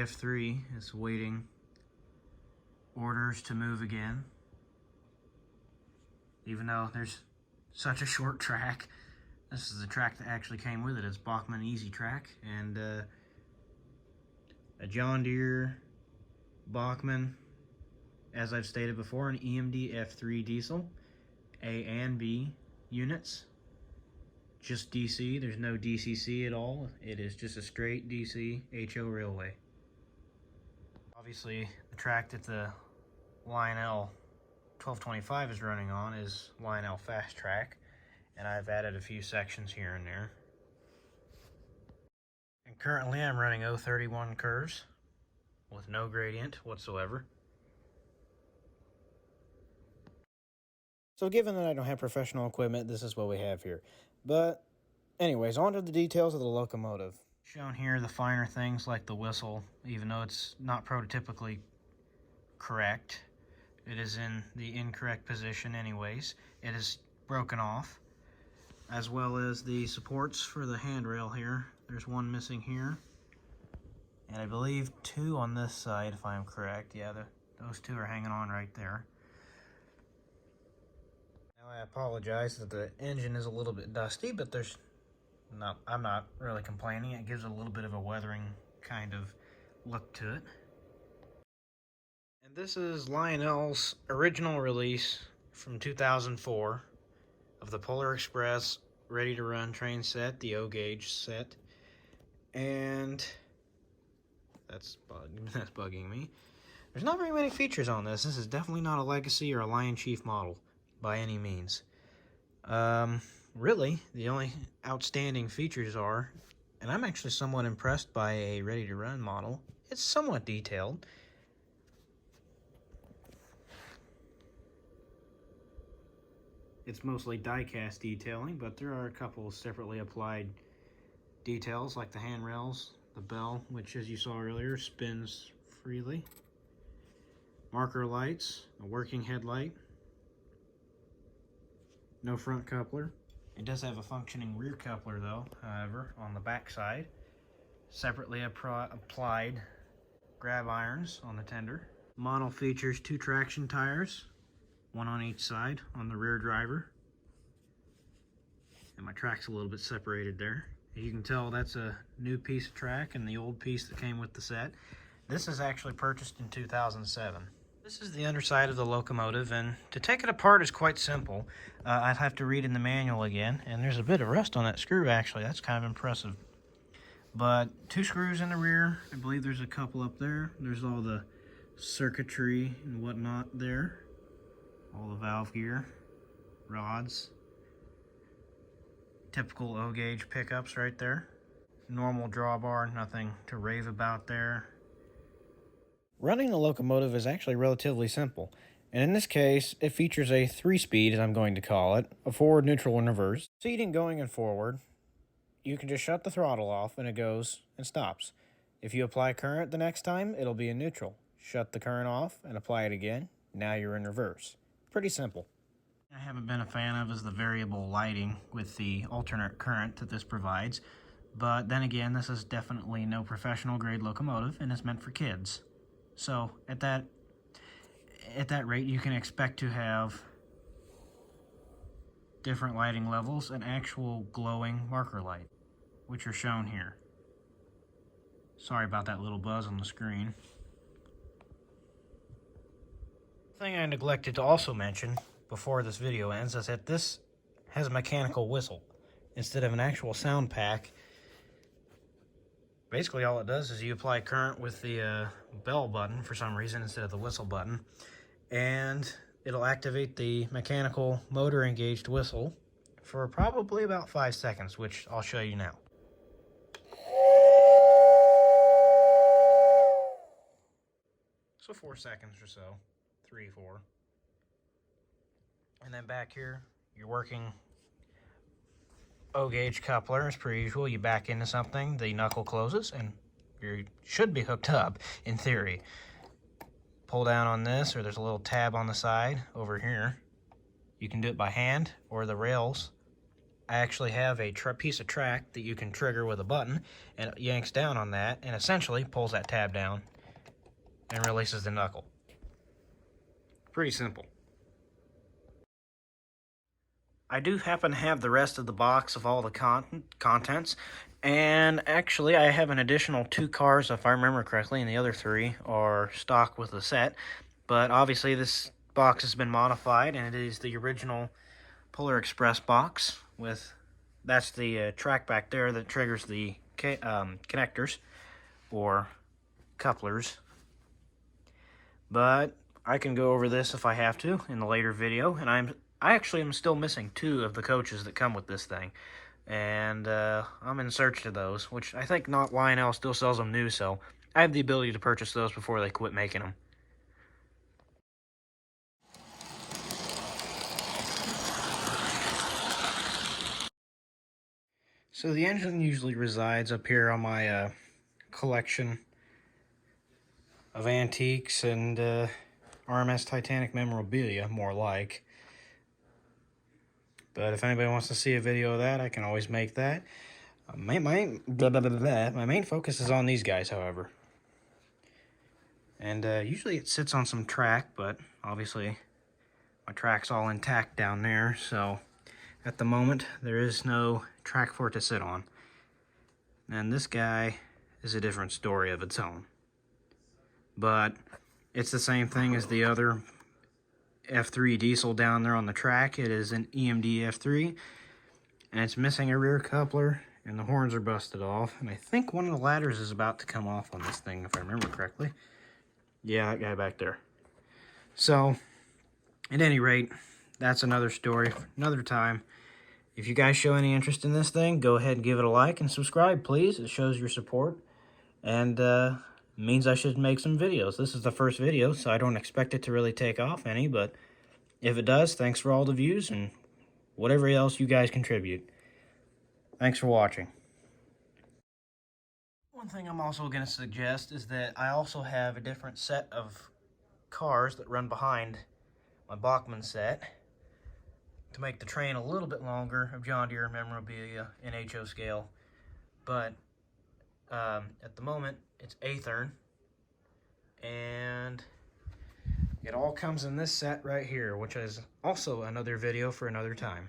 F3 is waiting orders to move again. Even though there's such a short track, this is the track that actually came with it. It's Bachmann Easy Track, and a John Deere Bachmann, as I've stated before, an EMD F3 diesel, A and B units, just DC. There's no DCC at all. It is just a straight DC HO railway. Obviously, the track that the Lionel 1225 is running on is Lionel Fast Track, and I've added a few sections here and there. And currently I'm running 031 curves with no gradient whatsoever. So given that I don't have professional equipment, this is what we have here. But anyways, on to the details of the locomotive. Shown here the finer things like the whistle, even though it's not prototypically correct. It is in the incorrect position anyways. It is broken off, as well as the supports for the handrail here. There's one missing here, and I believe two on this side, if I'm correct. Yeah, those two are hanging on right there. Now I apologize that the engine is a little bit dusty, but I'm not really complaining. It gives it a little bit of a weathering kind of look to it. And this is Lionel's original release from 2004 of the Polar Express ready to run train set, the O gauge set. And that's bugging me. There's not very many features on this. This is definitely not a Legacy or a Lion Chief model by any means. Really, the only outstanding features are, and I'm actually somewhat impressed by a ready to run model. It's somewhat detailed. It's mostly die-cast detailing, but there are a couple separately applied details like the handrails, the bell, which as you saw earlier spins freely, marker lights, a working headlight, no front coupler. It does have a functioning rear coupler though, however, on the back side. Separately applied grab irons on the tender. Model features 2 traction tires, one on each side on the rear driver. And my track's a little bit separated there. You can tell that's a new piece of track and the old piece that came with the set. This is actually purchased in 2007. This is the underside of the locomotive, and to take it apart is quite simple. I'd have to read in the manual again, and there's a bit of rust on that screw actually. That's kind of impressive. But 2 screws in the rear. I believe there's a couple up there. There's all the circuitry and whatnot there. All the valve gear, rods. Typical O gauge pickups right there. Normal drawbar, nothing to rave about there. Running the locomotive is actually relatively simple, and in this case, it features a 3-speed, as I'm going to call it, a forward, neutral, and reverse. Seating going and forward, you can just shut the throttle off and it goes and stops. If you apply current the next time, it'll be in neutral. Shut the current off and apply it again, now you're in reverse. Pretty simple. I haven't been a fan of is the variable lighting with the alternate current that this provides, but then again, this is definitely no professional grade locomotive and it's meant for kids. So at that rate, you can expect to have different lighting levels and actual glowing marker light, which are shown here. Sorry about that little buzz on the screen. Thing I neglected to also mention before this video ends is that this has a mechanical whistle instead of an actual sound pack. Basically all it does is you apply current with the bell button for some reason instead of the whistle button, and it'll activate the mechanical motor engaged whistle for probably about 5 seconds, which I'll show you now. So 4 seconds or so, 3, 4. And then back here, you're working O-gauge coupler as per usual. You back into something, the knuckle closes, and you should be hooked up in theory. Pull down on this, or there's a little tab on the side over here. You can do it by hand, or the rails I actually have a piece of track that you can trigger with a button, and it yanks down on that and essentially pulls that tab down and releases the knuckle. Pretty simple. I do happen to have the rest of the box of all the contents, and actually I have an additional 2 cars if I remember correctly, and the other 3 are stock with the set. But obviously this box has been modified, and it is the original Polar Express box with, that's the track back there that triggers the connectors or couplers. But I can go over this if I have to in the later video, and I actually am still missing 2 of the coaches that come with this thing, and I'm in search of those, which I think not Lionel still sells them new, so I have the ability to purchase those before they quit making them. So the engine usually resides up here on my collection of antiques and RMS Titanic memorabilia, more like. But if anybody wants to see a video of that, I can always make that. My main focus is on these guys, however. And usually it sits on some track, but obviously my track's all intact down there, so at the moment there is no track for it to sit on. And this guy is a different story of its own. But it's the same thing as the other F3 diesel down there on the track. It is an EMD F3, and it's missing a rear coupler, and the horns are busted off, and I think one of the ladders is about to come off on this thing, if I remember correctly. Yeah, that guy back there. So, at any rate, that's another story for another time. If you guys show any interest in this thing, go ahead and give it a like and subscribe, please. It shows your support, and means I should make some videos. This is the first video, so I don't expect it to really take off any, but if it does, thanks for all the views and whatever else you guys contribute. Thanks for watching. One thing I'm also going to suggest is that I also have a different set of cars that run behind my Bachmann set to make the train a little bit longer of John Deere memorabilia in HO scale. But at the moment, it's Aethern, and it all comes in this set right here, which is also another video for another time.